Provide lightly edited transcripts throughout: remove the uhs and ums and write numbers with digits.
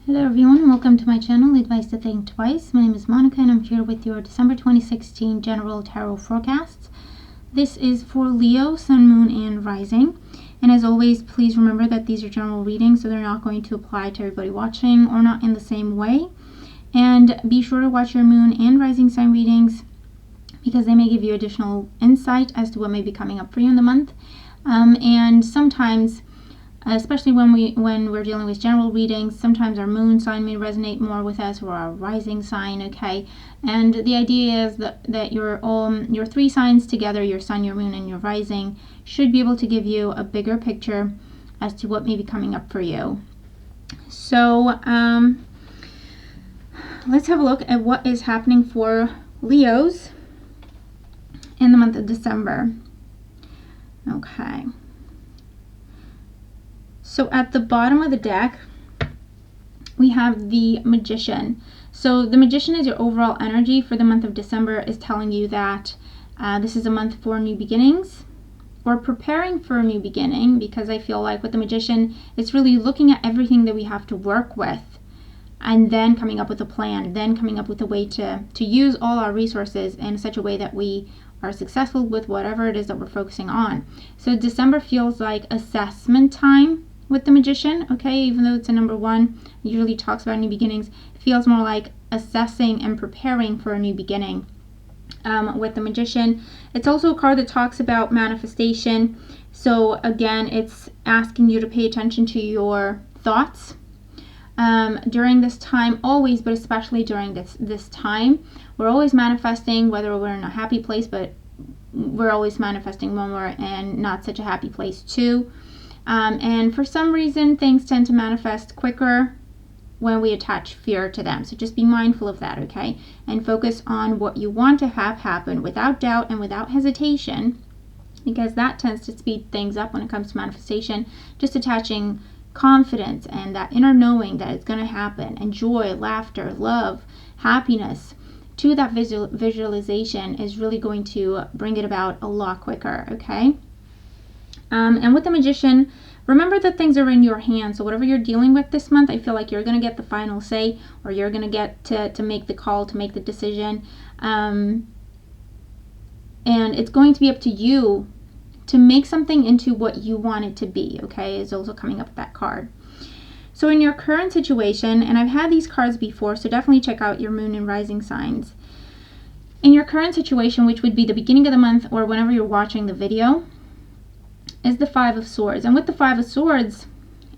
Hello everyone and welcome to my channel, Advice to Think Twice. My name is Monica and I'm here with your December 2016 General Tarot Forecasts. This is for Leo, Sun, Moon, and Rising. And as always, please remember that these are general readings, so they're not going to apply to everybody watching or not in the same way. And be sure to watch your Moon and Rising sign readings because they may give you additional insight as to what may be coming up for you in the month. And sometimes, especially when we're dealing with general readings, sometimes our moon sign may resonate more with us, or our rising sign, okay? And the idea is that your three signs together, your sun, your moon, and your rising, should be able to give you a bigger picture as to what may be coming up for you. So let's have a look at what is happening for Leos in the month of December. Okay. So at the bottom of the deck, we have the Magician. So the Magician is your overall energy for the month of December, is telling you that this is a month for new beginnings or preparing for a new beginning, because I feel like with the Magician, it's really looking at everything that we have to work with and then coming up with a plan, then coming up with a way to use all our resources in such a way that we are successful with whatever it is that we're focusing on. So December feels like assessment time with the Magician, okay? Even though it's a number one, it usually talks about new beginnings, it feels more like assessing and preparing for a new beginning with the Magician. It's also a card that talks about manifestation. So again, it's asking you to pay attention to your thoughts during this time, always, but especially during this time. We're always manifesting, whether we're in a happy place, but we're always manifesting when we're in not such a happy place too. And for some reason, things tend to manifest quicker when we attach fear to them. So just be mindful of that, okay? And focus on what you want to have happen without doubt and without hesitation, because that tends to speed things up when it comes to manifestation. Just attaching confidence and that inner knowing that it's going to happen, and joy, laughter, love, happiness to that visualization is really going to bring it about a lot quicker, okay? And with the Magician, remember that things are in your hands. So whatever you're dealing with this month, I feel like you're going to get the final say, or you're going to get to make the call, to make the decision. And it's going to be up to you to make something into what you want it to be, okay? Is also coming up with that card. So in your current situation, and I've had these cards before, so definitely check out your moon and rising signs. In your current situation, which would be the beginning of the month or whenever you're watching the video, is the Five of Swords. And with the Five of Swords,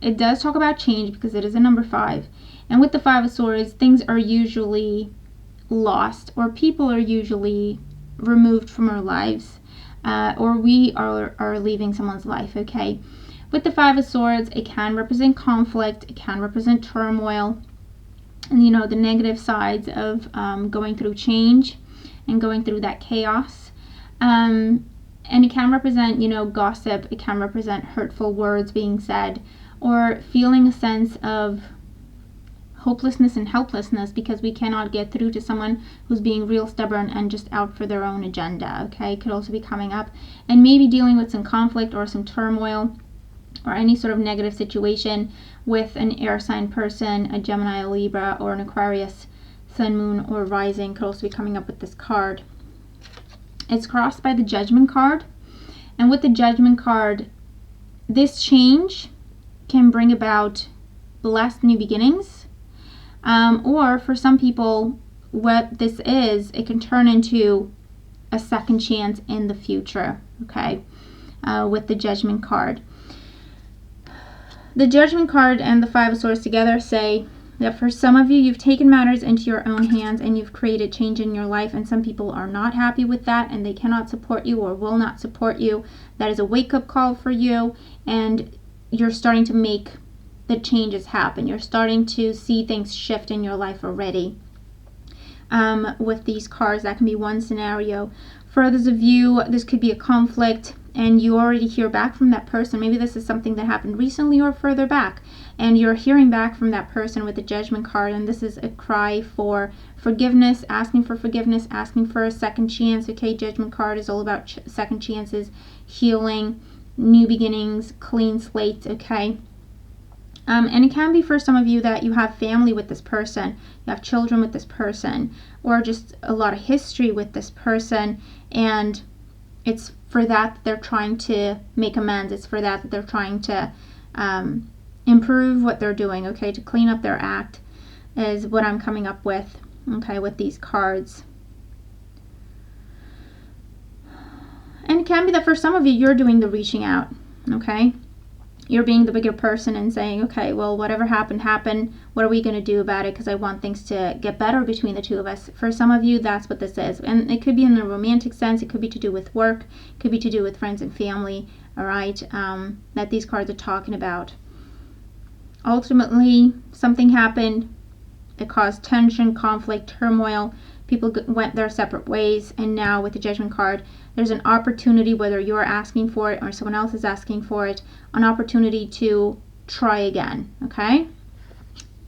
it does talk about change because it is a number 5. And with the Five of Swords, things are usually lost, or people are usually removed from our lives, or we are leaving someone's life, okay? With the Five of Swords, it can represent conflict, it can represent turmoil, and you know, the negative sides of going through change and going through that chaos. And it can represent, you know, gossip. It can represent hurtful words being said, or feeling a sense of hopelessness and helplessness because we cannot get through to someone who's being real stubborn and just out for their own agenda, okay? Could also be coming up, and maybe dealing with some conflict or some turmoil or any sort of negative situation with an air sign person, a Gemini, a Libra, or an Aquarius, sun, moon, or rising could also be coming up with this card. It's crossed by the Judgment card, and with the Judgment card, this change can bring about blessed new beginnings, or for some people, what this is, it can turn into a second chance in the future, okay, with the Judgment card. The Judgment card and the Five of Swords together say that for some of you, you've taken matters into your own hands and you've created change in your life, and some people are not happy with that and they cannot support you or will not support you. That is a wake-up call for you, and you're starting to make the changes happen. You're starting to see things shift in your life already. With these cards, that can be one scenario. For others of you, this could be a conflict and you already hear back from that person. Maybe this is something that happened recently or further back, and you're hearing back from that person with the Judgment card, and this is a cry for forgiveness, asking for forgiveness, asking for a second chance, okay? Judgment card is all about second chances, healing, new beginnings, clean slates, okay? And it can be for some of you that you have family with this person, you have children with this person, or just a lot of history with this person, and it's for that they're trying to make amends. It's for that they're trying to improve what they're doing, okay, to clean up their act is what I'm coming up with, okay, with these cards. And it can be that for some of you, you're doing the reaching out, okay? You're being the bigger person and saying, okay, well, whatever happened, happened. What are we going to do about it? Because I want things to get better between the two of us. For some of you, that's what this is. And it could be in a romantic sense. It could be to do with work. It could be to do with friends and family, all right, that these cards are talking about. Ultimately, something happened. It caused tension, conflict, turmoil. People went their separate ways. And now with the Judgment card, there's an opportunity, whether you're asking for it or someone else is asking for it, an opportunity to try again, okay?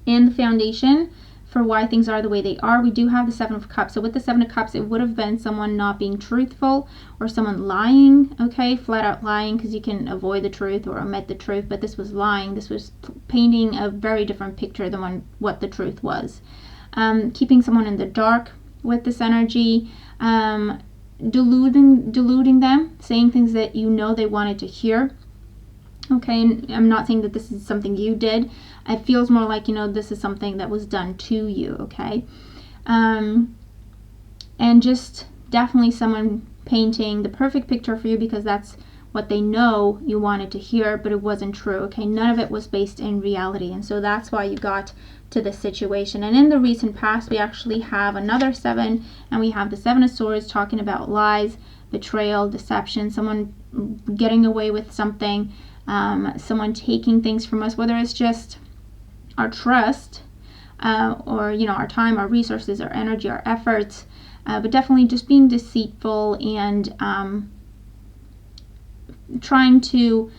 In the foundation for why things are the way they are, we do have the Seven of Cups. So with the Seven of Cups, it would have been someone not being truthful or someone lying, okay? Flat out lying, because you can avoid the truth or omit the truth, but this was lying. This was painting a very different picture than what the truth was. Keeping someone in the dark with this energy, deluding them, saying things that you know they wanted to hear. Okay, and I'm not saying that this is something you did. It feels more like, this is something that was done to you, okay? And just definitely someone painting the perfect picture for you because that's what they know you wanted to hear, but it wasn't true, okay? None of it was based in reality, and so that's why you got to this situation. And in the recent past, we actually have another seven, and we have the Seven of Swords talking about lies, betrayal, deception, someone getting away with something, someone taking things from us, whether it's just our trust or our time, our resources, our energy, our efforts, but definitely just being deceitful and trying to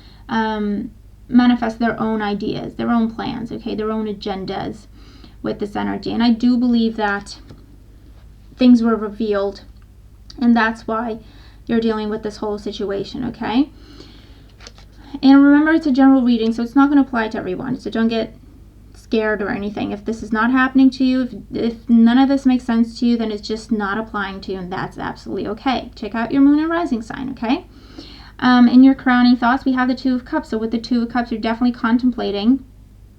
manifest their own ideas, their own plans, okay, their own agendas with this energy. And I do believe that things were revealed, and that's why you're dealing with this whole situation, okay? And remember, it's a general reading, so it's not going to apply to everyone, so don't get scared or anything. If this is not happening to you, if none of this makes sense to you, then it's just not applying to you, and that's absolutely okay. Check out your moon and rising sign, okay? In your crowning thoughts, we have the Two of Cups. So with the Two of Cups, you're definitely contemplating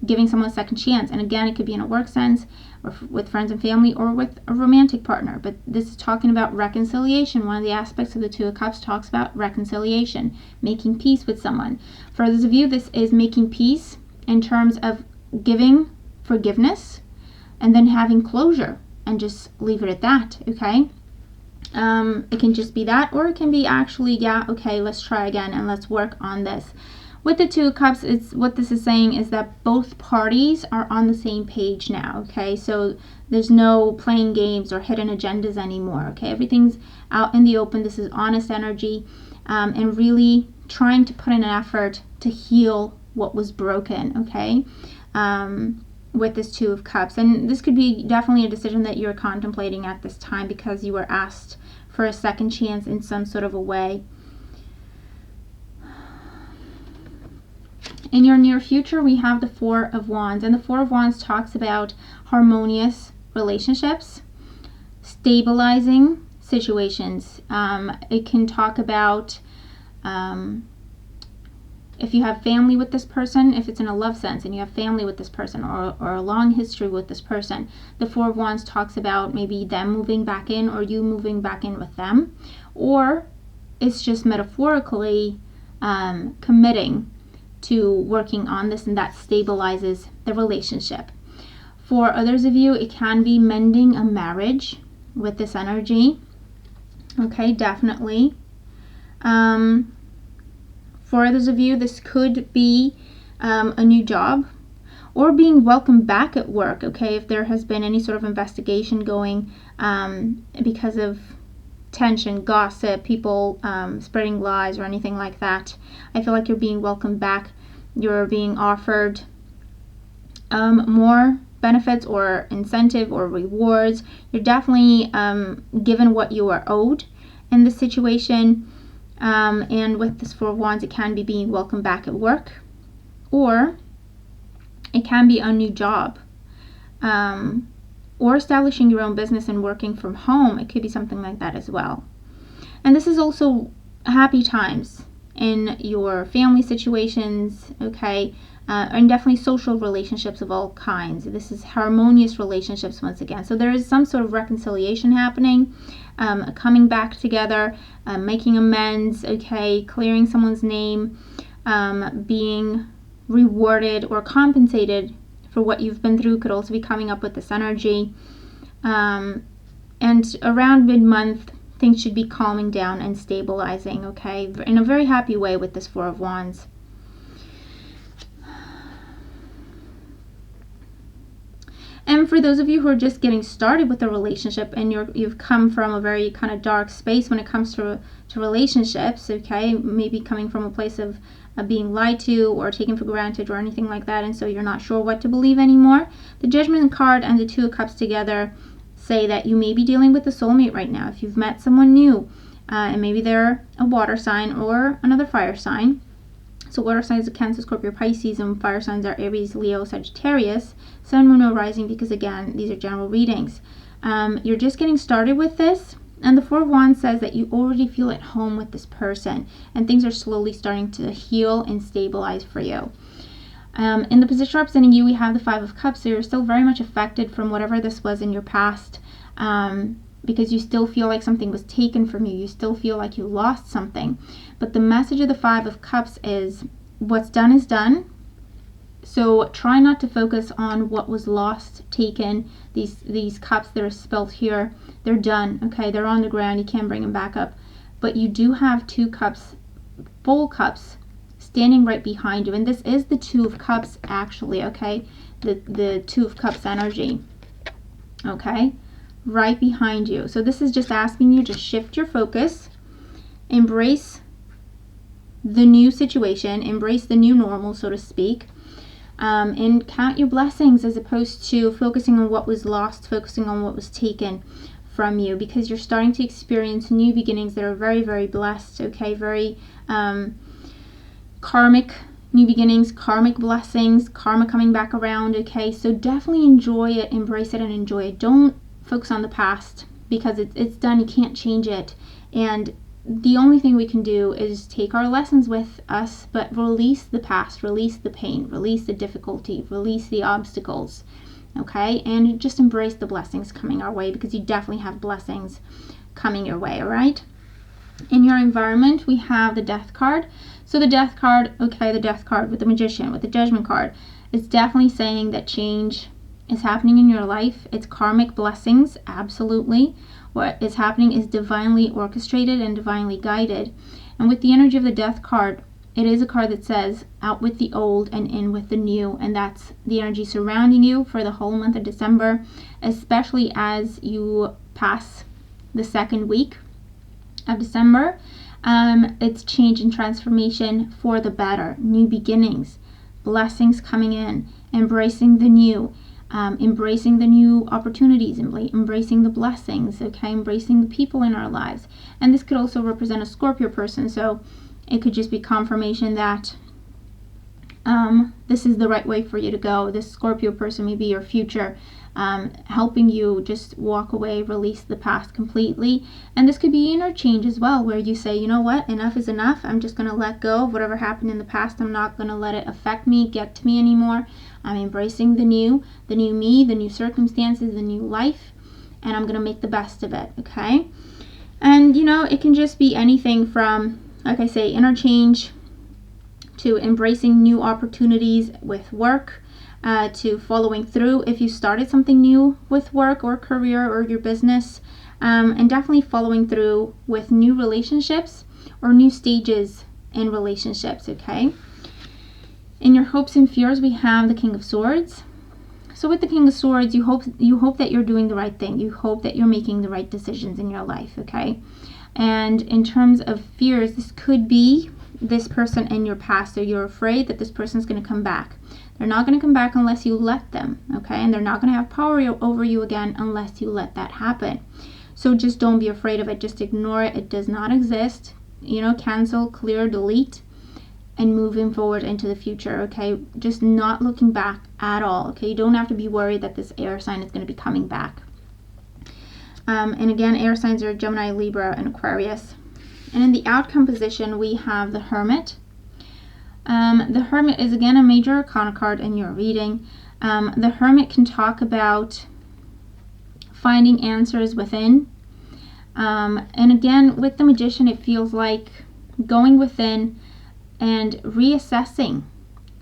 giving someone a second chance. And again, it could be in a work sense, or with friends and family, or with a romantic partner. But this is talking about reconciliation. One of the aspects of the Two of Cups talks about reconciliation, making peace with someone. For those of you, this is making peace in terms of giving forgiveness and then having closure, and just leave it at that, okay? It can just be that, or it can be actually, yeah, okay, let's try again and let's work on this. With the Two of Cups, it's what this is saying is that both parties are on the same page now, okay? So there's no playing games or hidden agendas anymore, okay? Everything's out in the open. This is honest energy, and really trying to put in an effort to heal what was broken, okay? With this Two of Cups. And this could be definitely a decision that you're contemplating at this time because you were asked for a second chance in some sort of a way. In your near future, we have the Four of Wands, and the Four of Wands talks about harmonious relationships, stabilizing situations. It can talk about if you have family with this person, if it's in a love sense and you have family with this person, or a long history with this person, the Four of Wands talks about maybe them moving back in or you moving back in with them, or it's just metaphorically committing to working on this, and that stabilizes the relationship. For others of you, it can be mending a marriage with this energy, okay, definitely. For others of you, this could be a new job or being welcomed back at work, okay, if there has been any sort of investigation going because of tension, gossip, people spreading lies or anything like that. I feel like you're being welcomed back. You're being offered more benefits or incentive or rewards. You're definitely given what you are owed in this situation. And with this Four of Wands, it can be being welcomed back at work, or It can be a new job, or establishing your own business and working from home. It could be something like that as well. And this is also happy times in your family situations, okay, and definitely social relationships of all kinds. This is harmonious relationships once again. So there is some sort of reconciliation happening, coming back together, making amends, okay, clearing someone's name, being rewarded or compensated for what you've been through could also be coming up with this energy. And around mid-month, things should be calming down and stabilizing, okay, in a very happy way with this Four of Wands. And for those of you who are just getting started with a relationship and you've come from a very kind of dark space when it comes to relationships, okay, maybe coming from a place of being lied to or taken for granted or anything like that, and so you're not sure what to believe anymore, the Judgment card and the Two of Cups together say that you may be dealing with a soulmate right now. If you've met someone new, and maybe they're a water sign or another fire sign. So water signs are Cancer, Scorpio, Pisces, and fire signs are Aries, Leo, Sagittarius, Sun, Moon, or Rising, because again, these are general readings. You're just getting started with this, and the Four of Wands says that you already feel at home with this person, and things are slowly starting to heal and stabilize for you. In the position representing you, we have the Five of Cups, so you're still very much affected from whatever this was in your past, because you still feel like something was taken from you. You still feel like you lost something. But the message of the Five of Cups is what's done is done. So try not to focus on what was lost, taken. These cups that are spelt here, they're done, okay? They're on the ground. You can't bring them back up. But you do have two cups, full cups, standing right behind you, and this is the Two of Cups actually, okay, the Two of Cups energy, okay, right behind you. So this is just asking you to shift your focus, embrace the new situation, embrace the new normal, so to speak, and count your blessings as opposed to focusing on what was lost, focusing on what was taken from you, because you're starting to experience new beginnings that are very, very blessed, okay, very karmic new beginnings, karmic blessings, karma coming back around, okay? So definitely enjoy it, embrace it, and enjoy it. Don't focus on the past, because it's done. You can't change it. And the only thing we can do is take our lessons with us, but release the past, release the pain, release the difficulty, release the obstacles, okay? And just embrace the blessings coming our way, because you definitely have blessings coming your way, all right? In your environment, we have the Death card. So the Death card, okay, the Death card with the Magician, with the Judgment card, it's definitely saying that change is happening in your life. It's karmic blessings, absolutely. What is happening is divinely orchestrated and divinely guided. And with the energy of the Death card, it is a card that says out with the old and in with the new, and that's the energy surrounding you for the whole month of December, especially as you pass the second week of December. It's change and transformation for the better, new beginnings, blessings coming in, embracing the new, embracing the new opportunities, embracing the blessings, okay, embracing the people in our lives. And this could also represent a Scorpio person, so it could just be confirmation that this is the right way for you to go. This Scorpio person may be your future, helping you just walk away, release the past completely. And this could be inner change as well, where you say, you know what, enough is enough. I'm just going to let go of whatever happened in the past. I'm not going to let it affect me, get to me anymore. I'm embracing the new me, the new circumstances, the new life, and I'm going to make the best of it, okay? And, you know, it can just be anything from, like I say, inner change to embracing new opportunities with work, to following through if you started something new with work or career or your business, and definitely following through with new relationships or new stages in relationships, okay? In your hopes and fears, we have the King of Swords. So with the King of Swords, you hope that you're doing the right thing. You hope that you're making the right decisions in your life, okay? And in terms of fears, this could be this person in your past. So you're afraid that this person's going to come back. They're not going to come back unless you let them, okay? And they're not going to have power over you again unless you let that happen. So just don't be afraid of it. Just ignore it. It does not exist. You know, cancel, clear, delete, and moving forward into the future, okay? Just not looking back at all. Okay, you don't have to be worried that this air sign is going to be coming back. And again, air signs are Gemini, Libra, and Aquarius. And in the outcome position, we have the Hermit. The Hermit is again a major arcana card in your reading. The Hermit can talk about finding answers within. And again, with the Magician, it feels like going within and reassessing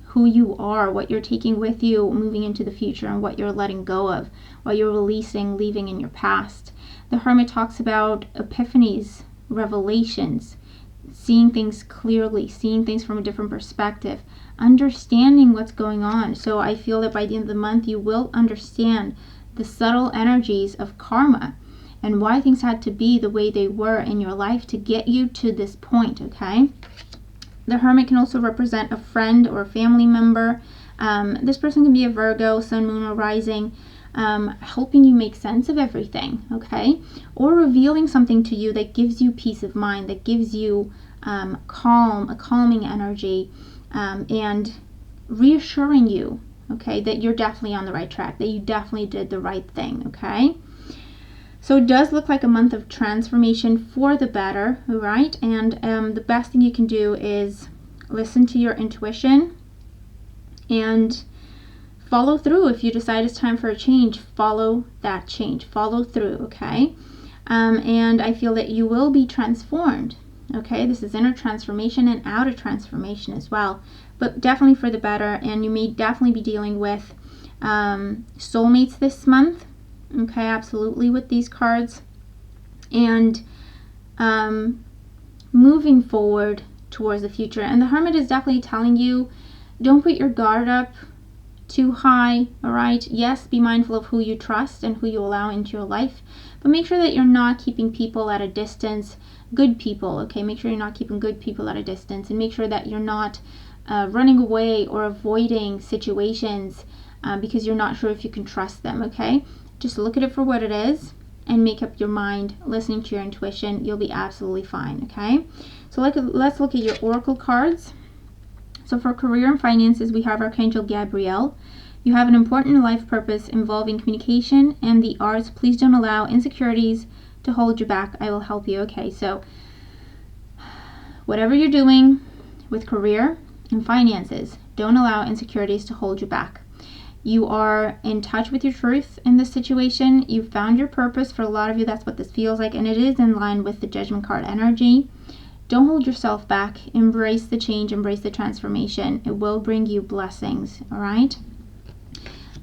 who you are, what you're taking with you moving into the future, and what you're letting go of, what you're releasing, leaving in your past. The Hermit talks about epiphanies, revelations, seeing things clearly, seeing things from a different perspective, understanding what's going on. So I feel that by the end of the month, you will understand the subtle energies of karma and why things had to be the way they were in your life to get you to this point, okay? The Hermit can also represent a friend or a family member. This person can be a Virgo, Sun, Moon, or Rising, helping you make sense of everything, okay? Or revealing something to you that gives you peace of mind, that gives you a calming energy, and reassuring you, okay, that you're definitely on the right track, that you definitely did the right thing, okay? So it does look like a month of transformation for the better, all right? And the best thing you can do is listen to your intuition and follow through. If you decide it's time for a change, follow that change. Follow through, okay? And I feel that you will be transformed, okay? This is inner transformation and outer transformation as well, but definitely for the better. And you may definitely be dealing with soulmates this month. Okay, absolutely, with these cards. And moving forward towards the future. And the Hermit is definitely telling you, don't put your guard up too high, all right? Yes, be mindful of who you trust and who you allow into your life, but make sure that you're not keeping people at a distance, good people, okay? Make sure you're not keeping good people at a distance, and make sure that you're not running away or avoiding situations because you're not sure if you can trust them, okay? Just look at it for what it is and make up your mind, listening to your intuition. You'll be absolutely fine, okay? So let's look at your oracle cards. So for career and finances, we have Archangel Gabriel. You have an important life purpose involving communication and the arts. Please don't allow insecurities to hold you back. I will help you, okay? So whatever you're doing with career and finances, don't allow insecurities to hold you back. You are in touch with your truth in this situation. You found your purpose. For a lot of you, that's what this feels like, and it is in line with the Judgment card energy. Don't hold yourself back. Embrace the change. Embrace the transformation. It will bring you blessings, all right?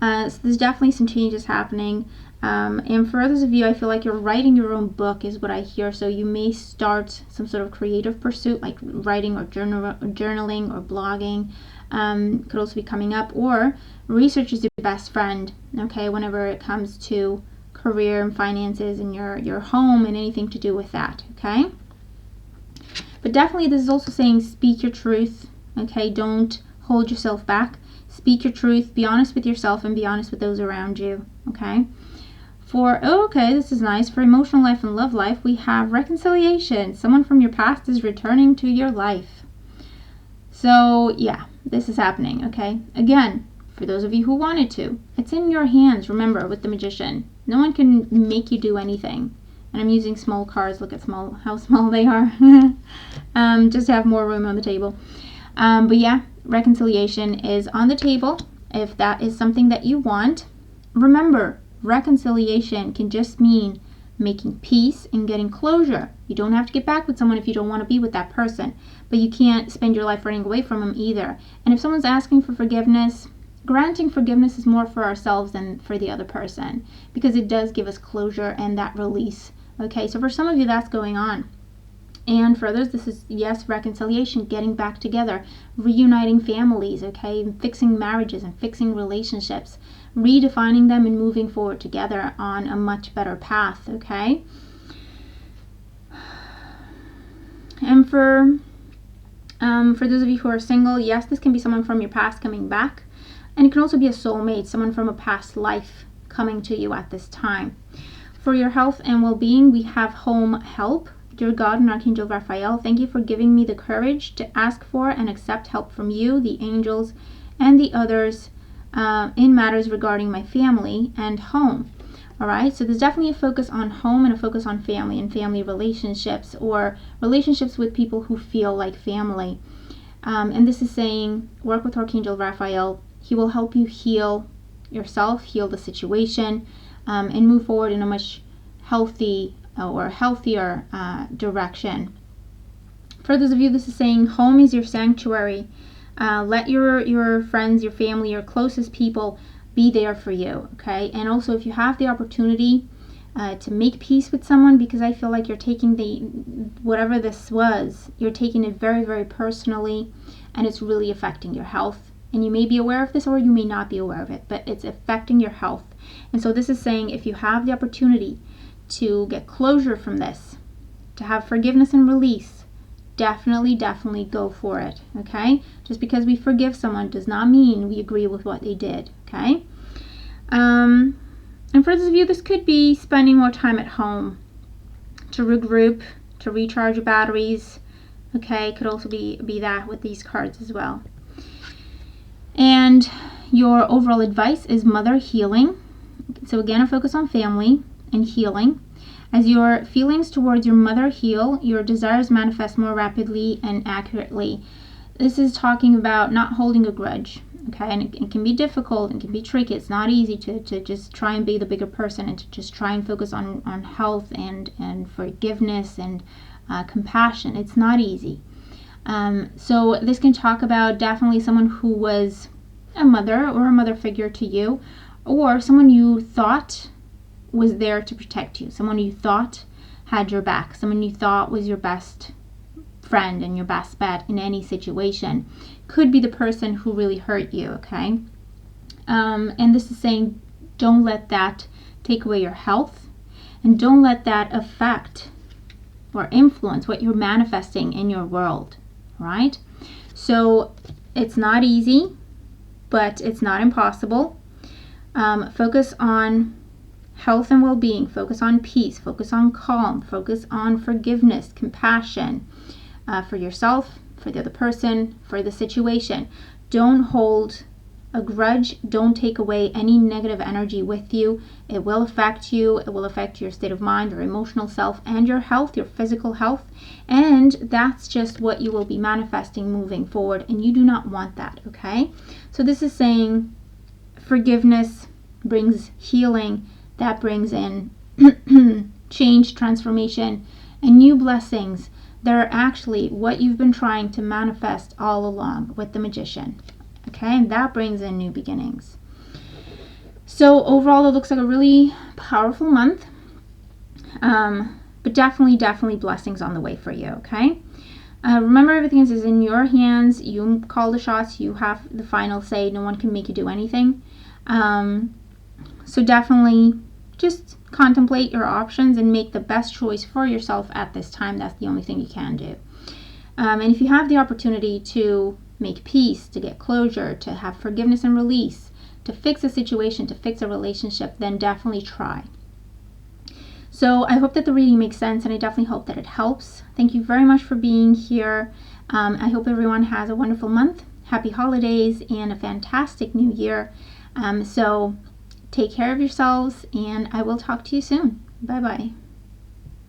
So there's definitely some changes happening. And for others of you, I feel like you're writing your own book is what I hear. So you may start some sort of creative pursuit, like writing or journaling or blogging. Could also be coming up, or research is your best friend, okay, whenever it comes to career and finances and your home and anything to do with that, okay? But definitely this is also saying speak your truth, okay? Don't hold yourself back. Speak your truth, be honest with yourself, and be honest with those around you, okay? Okay, this is nice. For emotional life and love life, we have reconciliation. Someone from your past is returning to your life. So yeah, this is happening, okay? Again, for those of you who wanted to, it's in your hands. Remember, with the Magician, no one can make you do anything. And I'm using small cards. Look at how small they are. Just to have more room on the table. But yeah, reconciliation is on the table if that is something that you want. Remember, reconciliation can just mean making peace and getting closure. You don't have to get back with someone if you don't want to be with that person, but you can't spend your life running away from them either. And if someone's asking for forgiveness, granting forgiveness is more for ourselves than for the other person, because it does give us closure and that release. Okay, so for some of you, that's going on. And for others, this is, yes, reconciliation, getting back together, reuniting families, okay, fixing marriages and fixing relationships, redefining them and moving forward together on a much better path, okay? And for those of you who are single, yes, this can be someone from your past coming back. And it can also be a soulmate, someone from a past life coming to you at this time. For your health and well-being, we have home help. Dear God and Archangel Raphael, thank you for giving me the courage to ask for and accept help from you, the angels, and the others in matters regarding my family and home. All right, so there's definitely a focus on home and a focus on family and family relationships, or relationships with people who feel like family. And this is saying, work with Archangel Raphael. He will help you heal yourself, heal the situation, and move forward in a much healthier direction. For those of you, this is saying home is your sanctuary. Let your friends, your family, your closest people be there for you, okay? And also, if you have the opportunity to make peace with someone, because I feel like you're taking whatever this was, you're taking it very, very personally, and it's really affecting your health. And you may be aware of this, or you may not be aware of it, but it's affecting your health. And so this is saying, if you have the opportunity to get closure from this, to have forgiveness and release, definitely go for it, okay? Just because we forgive someone does not mean we agree with what they did, okay? And for those of you, this could be spending more time at home to regroup, to recharge your batteries, okay? Could also be that with these cards as well. And your overall advice is mother healing. So again, a focus on family and healing. As your feelings towards your mother heal, your desires manifest more rapidly and accurately. This is talking about not holding a grudge, okay? And it can be difficult and can be tricky. It's not easy to just try and be the bigger person and to just try and focus on health and forgiveness and compassion. It's not easy. So this can talk about definitely someone who was a mother or a mother figure to you, or someone you thought was there to protect you, someone you thought had your back, someone you thought was your best friend and your best bet in any situation. Could be the person who really hurt you, okay? And this is saying, don't let that take away your health, and don't let that affect or influence what you're manifesting in your world, right? So it's not easy, but it's not impossible. Focus on health and well-being, focus on peace, focus on calm, focus on forgiveness, compassion for yourself, for the other person, for the situation. Don't hold a grudge. Don't take away any negative energy with you. It will affect you. It will affect your state of mind, your emotional self, and your health, your physical health. And that's just what you will be manifesting moving forward, and you do not want that, okay? So this is saying forgiveness brings healing. That brings in change, transformation, and new blessings that are actually what you've been trying to manifest all along with the Magician. Okay, and that brings in new beginnings. So overall, it looks like a really powerful month. But definitely blessings on the way for you, okay? Remember, everything is in your hands. You call the shots. You have the final say. No one can make you do anything. So definitely just contemplate your options and make the best choice for yourself at this time. That's the only thing you can do. And if you have the opportunity to make peace, to get closure, to have forgiveness and release, to fix a situation, to fix a relationship, then definitely try. So I hope that the reading makes sense, and I definitely hope that it helps. Thank you very much for being here. I hope everyone has a wonderful month, happy holidays, and a fantastic new year. So take care of yourselves, and I will talk to you soon. Bye-bye.